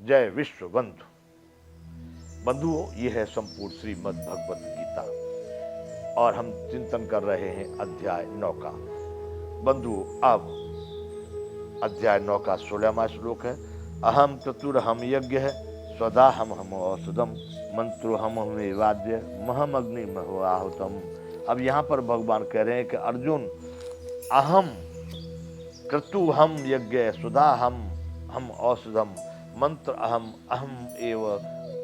जय विश्व बंधु। बंधुओं, ये है संपूर्ण श्रीमद् भगवत गीता और हम चिंतन कर रहे हैं अध्याय 9 का। बंधुओं, अब अध्याय 9 का 16वां श्लोक है। अहम चतुरहम यज्ञ है स्वदा हम औषधम मंत्रो हम वाद्य महम अग्नि महुआहुतम। अब यहाँ पर भगवान कह रहे हैं कि अर्जुन, अहम क्रतु हम यज्ञ सुधा हम औषधम मंत्र अहम अहम एव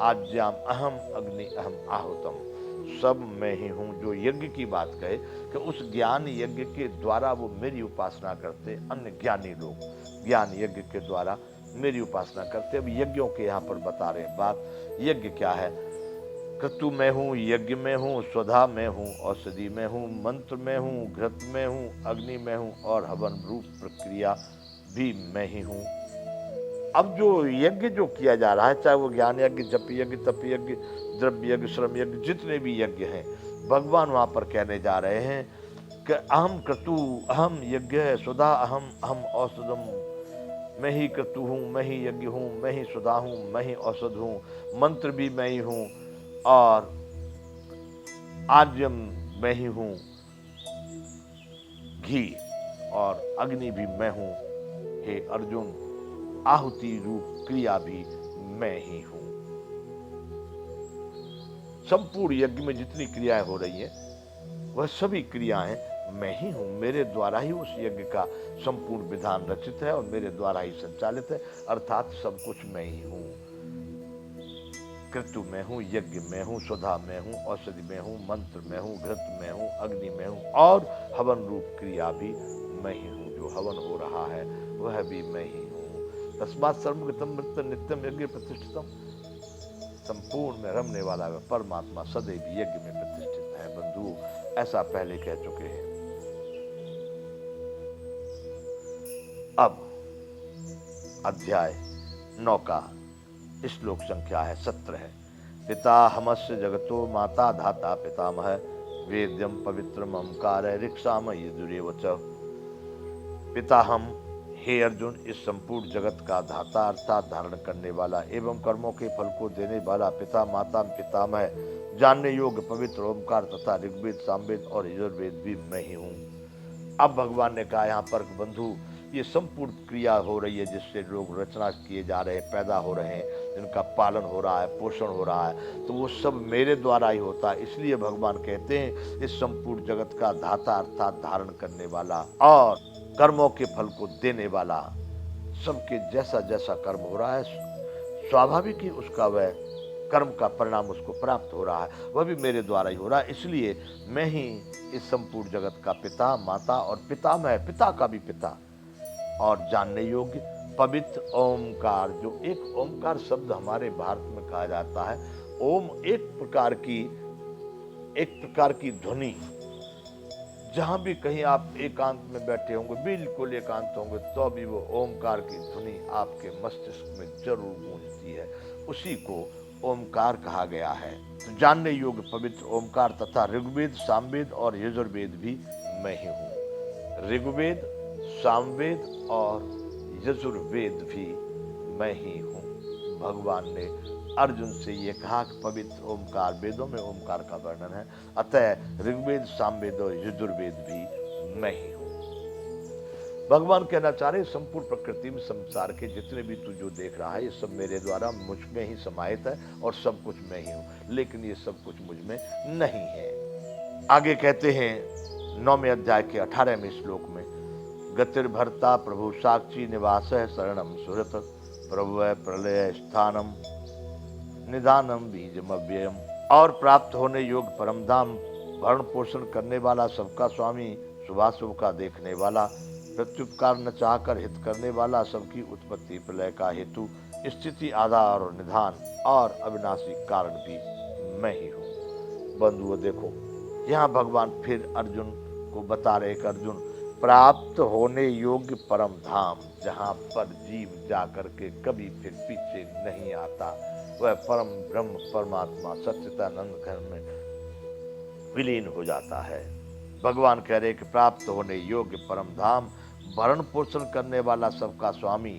आज्ञाम अहम अग्नि अहम आहुतम। सब मैं ही हूँ। जो यज्ञ की बात कहे कि उस ज्ञान यज्ञ के द्वारा वो मेरी उपासना करते, अन्य ज्ञानी लोग ज्ञान यज्ञ के द्वारा मेरी उपासना करते। अब यज्ञों के यहाँ पर बता रहे हैं बात। यज्ञ क्या है? क्रतु में हूँ, यज्ञ में हूँ, स्वधा में हूँ, औषधि में हूँ, मंत्र में हूँ, घृत में हूँ, अग्नि में हूँ और हवन रूप प्रक्रिया भी मैं ही हूँ। अब जो यज्ञ जो किया जा रहा है, चाहे वो ज्ञान यज्ञ, जप यज्ञ, तप यज्ञ, द्रव्य यज्ञ, श्रम यज्ञ, जितने भी यज्ञ हैं, भगवान वहां पर कहने जा रहे हैं कि अहम क्रतु अहम यज्ञ है सुधा अहम औषधम। मैं ही क्रतु हूँ, मैं ही यज्ञ हूँ, मैं ही सुधा हूँ, मैं ही औषध हूँ, मंत्र भी मैं ही हूँ और आज्यम मैं ही हूँ, घी और अग्नि भी मैं हूँ। हे अर्जुन, आहुति रूप क्रिया भी मैं ही हूं। संपूर्ण यज्ञ में जितनी क्रियाएं हो रही हैं, वह सभी क्रियाएं मैं ही हूं। मेरे द्वारा ही उस यज्ञ का संपूर्ण विधान रचित है और मेरे द्वारा ही संचालित है, अर्थात सब कुछ मैं ही हूं। क्रतु में हूं, यज्ञ में हूं, सुधा में हूं, औषधि में हूं, मंत्र में हूं, घृत में हूं, अग्नि में हूं और हवन रूप क्रिया भी मैं ही हूं। जो हवन हो रहा है वह भी मैं ही हूं। तस्मात् सर्वगतं मृत नित्यम यज्ञ प्रतिष्ठितम। संपूर्ण में रमने वाला वह परमात्मा सदैव यज्ञ में प्रतिष्ठित है। बंधु, ऐसा पहले कह चुके हैं। अब अध्याय 9 का श्लोक संख्या है 17 है। पिता हमस्य जगतो माता धाता पितामह वेद्यम पवित्रम ओंकार ऋक्षाम यजुरेव च। पिता हम, हे अर्जुन, इस संपूर्ण जगत का धाता अर्थात धारण करने वाला एवं कर्मों के फल को देने वाला पिता माता पितामह जानने योग्य पवित्र ओंकार तथा ऋग्वेद सामवेद और यजुर्वेद भी मैं ही हूँ। अब भगवान ने कहा यहाँ पर, बंधु, ये संपूर्ण क्रिया हो रही है जिससे लोग रचना किए जा रहे हैं, पैदा हो रहे हैं, जिनका पालन हो रहा है, पोषण हो रहा है, तो वो सब मेरे द्वारा ही होता है। इसलिए भगवान कहते हैं इस संपूर्ण जगत का धाता अर्थात धारण करने वाला और कर्मों के फल को देने वाला, सबके जैसा जैसा कर्म हो रहा है स्वाभाविक ही उसका वह कर्म का परिणाम उसको प्राप्त हो रहा है, वह भी मेरे द्वारा ही हो रहा है। इसलिए मैं ही इस संपूर्ण जगत का पिता माता और पितामह, पिता का भी पिता और जानने योग्य पवित्र ओमकार। जो एक ओमकार शब्द हमारे भारत में कहा जाता है, ओम एक प्रकार की ध्वनि। जहां भी कहीं आप एकांत में बैठे होंगे, बिल्कुल एकांत होंगे, तो भी वो ओमकार की ध्वनि आपके मस्तिष्क में जरूर गूंजती है। उसी को ओमकार कहा गया है। तो जानने योग्य पवित्र ओमकार तथा ऋग्वेद सामवेद और यजुर्वेद भी मैं ही हूँ। ऋग्वेद सामवेद और यजुर्वेद भी मैं ही हूँ। भगवान ने अर्जुन से ये कहा कि पवित्र ओमकार, वेदों में ओमकार का वर्णन है, अतः ऋग्वेद सामवेद और यजुर्वेद भी मैं ही हूँ। भगवान कहना चाह रहे संपूर्ण प्रकृति में संसार के जितने भी तू जो देख रहा है, ये सब मेरे द्वारा मुझ में ही समाहित है और सब कुछ मैं ही हूँ, लेकिन ये सब कुछ मुझ में नहीं है। आगे कहते हैं 9वें अध्याय के 18वें श्लोक में, गतिर्भर्ता प्रभु साक्षी निवास शरणम सुहृत प्रभु प्रलय स्थानम निदानम बीजम अव्ययम। और प्राप्त होने योग्य परम धाम, भरण पोषण करने वाला, सबका स्वामी, शुभाशुभ का देखने वाला, प्रत्युपकार न चाहकर हित करने वाला, सबकी उत्पत्ति प्रलय का हेतु, स्थिति आधार और निधान और अविनाशी कारण भी मैं ही हूँ। बंधुओं देखो, यहाँ भगवान फिर अर्जुन को बता रहे कि अर्जुन, प्राप्त होने योग्य परम धाम, जहाँ पर जीव जाकर के कभी फिर पीछे नहीं आता, वह परम ब्रह्म परमात्मा सच्चिदानंद घर में विलीन हो जाता है। भगवान कह रहे कि प्राप्त होने योग्य परम धाम, भरण पोषण करने वाला, सबका स्वामी,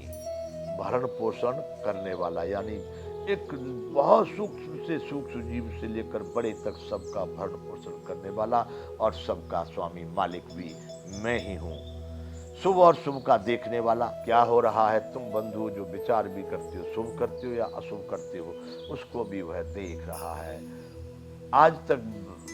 भरण पोषण करने वाला, यानी एक बहुत सूक्ष्म से सूक्ष्म जीव से लेकर बड़े तक सबका भरण पोषण करने वाला और सबका स्वामी मालिक भी मैं ही हूँ। शुभ और शुभ का देखने वाला, क्या हो रहा है तुम बंधु जो विचार भी करते हो, शुभ करते हो या अशुभ करते हो, उसको भी वह देख रहा है। आज तक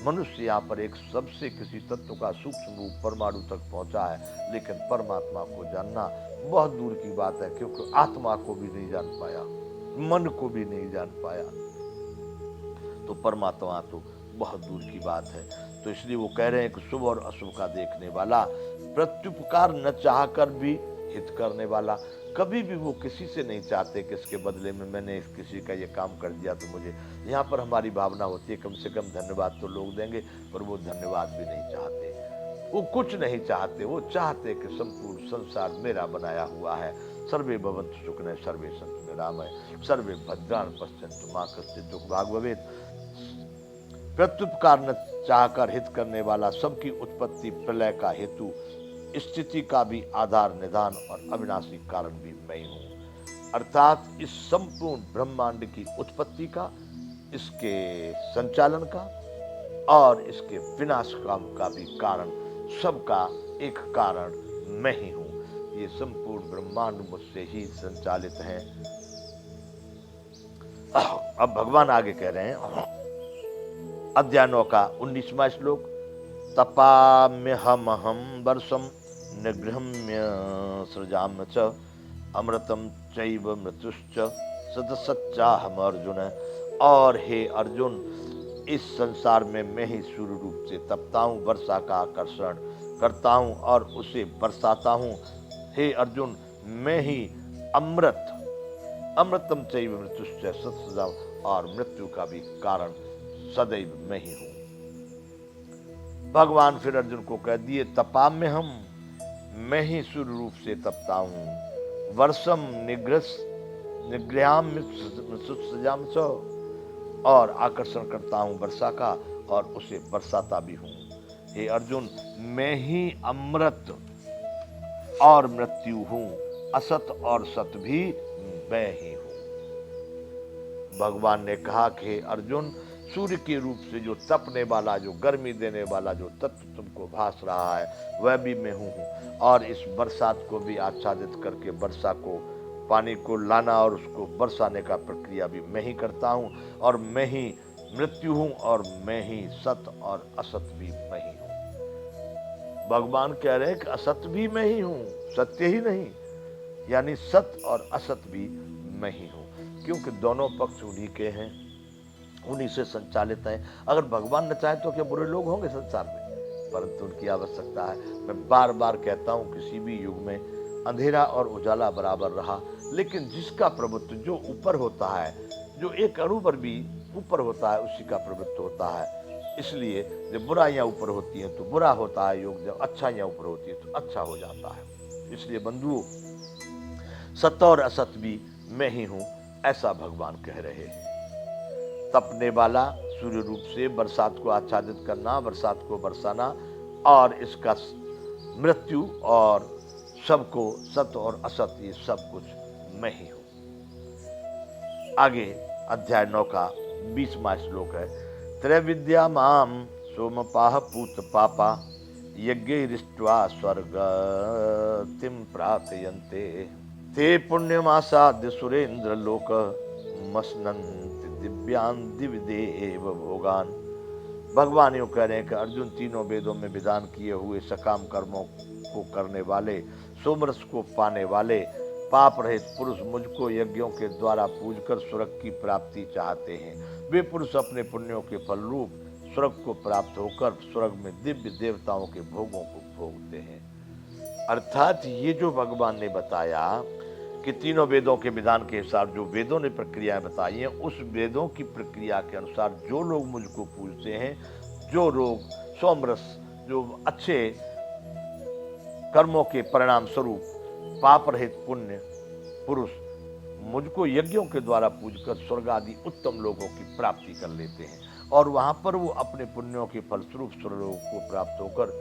मनुष्य यहाँ पर एक सबसे किसी तत्व का सूक्ष्म रूप परमाणु तक पहुंचा है, लेकिन परमात्मा को जानना बहुत दूर की बात है, क्योंकि आत्मा को भी नहीं जान पाया, मन को भी नहीं जान पाया, तो परमात्मा तो बहुत दूर की बात है। तो इसलिए वो कह रहे हैं कि शुभ और अशुभ का देखने वाला, प्रत्युपकार न चाहकर भी हित करने वाला। कभी भी वो किसी से नहीं चाहते कि इसके बदले में मैंने किसी का ये काम कर दिया तो मुझे, यहाँ पर हमारी भावना होती है कम से कम धन्यवाद तो लोग देंगे, पर वो धन्यवाद भी नहीं चाहते, वो कुछ नहीं चाहते। वो चाहते कि संपूर्ण संसार मेरा बनाया हुआ है। सर्वे भवन्तु सुखिनः सर्वे सन्तु निरामया सर्वे भद्राणि पश्यन्तु मा कश्चित् दुःखभाग् भवेत्। प्रत्युपकार न चाहकर हित करने वाला, सबकी उत्पत्ति प्रलय का हेतु, स्थिति का भी आधार निधान और अविनाशी कारण भी मैं हूं। अर्थात इस संपूर्ण ब्रह्मांड की उत्पत्ति का, इसके संचालन का और इसके विनाश का भी कारण, सबका एक कारण मैं ही हूं। ये संपूर्ण ब्रह्मांड मुझसे ही संचालित है। अब भगवान आगे कह रहे हैं, अध्याय 9 का 19वां श्लोक, तपाम्यहमहं वर्षं निगृह्य सृजाम्य च अमृतं चैव मृत्युश्च सदसच्चाहम् अर्जुन। और हे अर्जुन, इस संसार में मैं ही सूर्य रूप से तपता हूँ, वर्षा का आकर्षण करता हूँ और उसे बरसाता हूँ। हे अर्जुन, मैं ही अमृतम चैव मृत्युश्च सदसच्चाहम्, और मृत्यु का भी कारण सदैव मैं ही हूं। भगवान फिर अर्जुन को कह दिए, तपाम्य हम, मैं ही सूर्य रूप से तपता हूं, वर्षम निगृह्याम सृजाम च, और आकर्षण करता हूं वर्षा का और उसे बरसाता भी हूं। हे अर्जुन, मैं ही अमृत और मृत्यु हूं, असत और सत भी मैं ही हूं। भगवान ने कहा कि हे अर्जुन, सूर्य के रूप से जो तपने वाला, जो गर्मी देने वाला जो तत्व तुमको भास रहा है, वह भी मैं हूँ। और इस बरसात को भी आच्छादित करके वर्षा को, पानी को लाना और उसको बरसाने का प्रक्रिया भी मैं ही करता हूँ। और मैं ही मृत्यु हूँ और मैं ही सत और असत भी मैं ही हूँ। भगवान कह रहे हैं कि असत भी मैं ही हूँ, सत्य ही नहीं, यानी सत और असत भी मैं ही हूँ, क्योंकि दोनों पक्ष उन्हीं के हैं, उन्हीं से संचालित है। अगर भगवान न चाहे तो क्या बुरे लोग होंगे संसार में, परंतु उनकी आवश्यकता है। मैं बार बार कहता हूँ, किसी भी युग में अंधेरा और उजाला बराबर रहा, लेकिन जिसका प्रभुत्व जो ऊपर होता है, जो एक अणु पर भी ऊपर होता है, उसी का प्रभुत्व होता है। इसलिए जब बुराइयां ऊपर होती हैं तो बुरा होता है योग, जब अच्छाइयां ऊपर होती है तो अच्छा हो जाता है। इसलिए बंधुओं, सत्य और असत भी मैं ही हूं, ऐसा भगवान कह रहे हैं। तपने वाला, सूर्य रूप से बरसात को आच्छादित करना, बरसात को बरसाना, और इसका मृत्यु और सबको सत्य और असत, ये सब कुछ मैं ही हूं। आगे अध्याय 9 का 20वां श्लोक है, त्रैविद्या माम सोमपाह पूत पापा यज्ञैरिष्ट्वा स्वर्गतिं प्रार्थयन्ते ते पुण्यमासाद्य सुरेंद्र लोक मसनन्ति दिव्यान दिव्यदेव भोगान। भगवान यूं कह रहे हैं कि अर्जुन, तीनों वेदों में विधान किए हुए सकाम कर्मों को करने वाले, सोमरस को पाने वाले, पाप रहित पुरुष मुझको यज्ञों के द्वारा पूजकर स्वर्ग की प्राप्ति चाहते हैं। वे पुरुष अपने पुण्यों के फल रूप स्वर्ग को प्राप्त होकर स्वर्ग में दिव्य देवताओं के भोगों को भोगते हैं। अर्थात ये जो भगवान ने बताया कि तीनों वेदों के विधान के हिसाब जो वेदों ने प्रक्रियाएं बताई हैं, उस वेदों की प्रक्रिया के अनुसार जो लोग मुझको पूजते हैं, जो लोग सोमरस, जो अच्छे कर्मों के परिणाम स्वरूप पाप रहित पुण्य पुरुष मुझको यज्ञों के द्वारा पूजकर स्वर्ग आदि उत्तम लोगों की प्राप्ति कर लेते हैं, और वहां पर वो अपने पुण्यों के फलस्वरूप स्वर्ग को प्राप्त होकर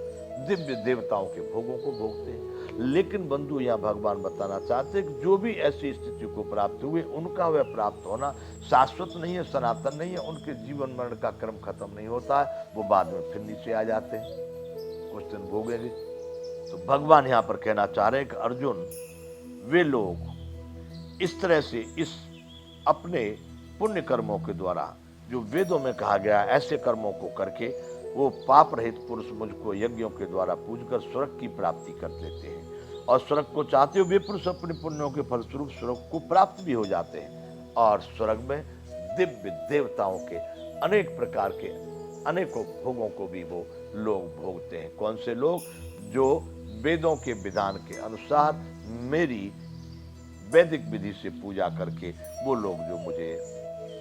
दिव्य देवताओं के भोगों को भोगते हैं। लेकिन बंधु यहाँ भगवान बताना चाहते हैं कि जो भी ऐसी स्थिति को प्राप्त हुए उनका वह प्राप्त होना शाश्वत नहीं है, सनातन नहीं है। उनके जीवन मरण का क्रम खत्म नहीं होता है, वो बाद में फिर नीचे आ जाते हैं, कुछ दिन भोगेंगे। तो भगवान यहाँ पर कहना चाह रहे हैं कि अर्जुन, वे लोग इस तरह से इस अपने पुण्य कर्मों के द्वारा, जो वेदों में कहा गया, ऐसे कर्मों को करके वो पाप रहित पुरुष मुझको यज्ञों के द्वारा पूजकर स्वर्ग की प्राप्ति कर लेते हैं। और स्वर्ग को चाहते हुए पुरुष अपने पुण्यों के फलस्वरूप स्वर्ग को प्राप्त भी हो जाते हैं। और स्वर्ग में दिव्य देवताओं के अनेक प्रकार के अनेकों भोगों को भी वो लोग भोगते हैं। कौन से लोग? जो वेदों के विधान के अनुसार मेरी वैदिक विधि से पूजा करके वो लोग जो मुझे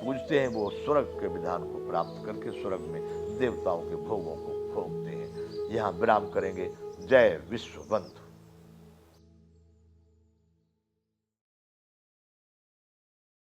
पूजते हैं, वो स्वर्ग के विधान को प्राप्त करके स्वर्ग में देवताओं के भोगों को भोगते हैं। यहाँ विराम करेंगे। जय विश्व बंधु।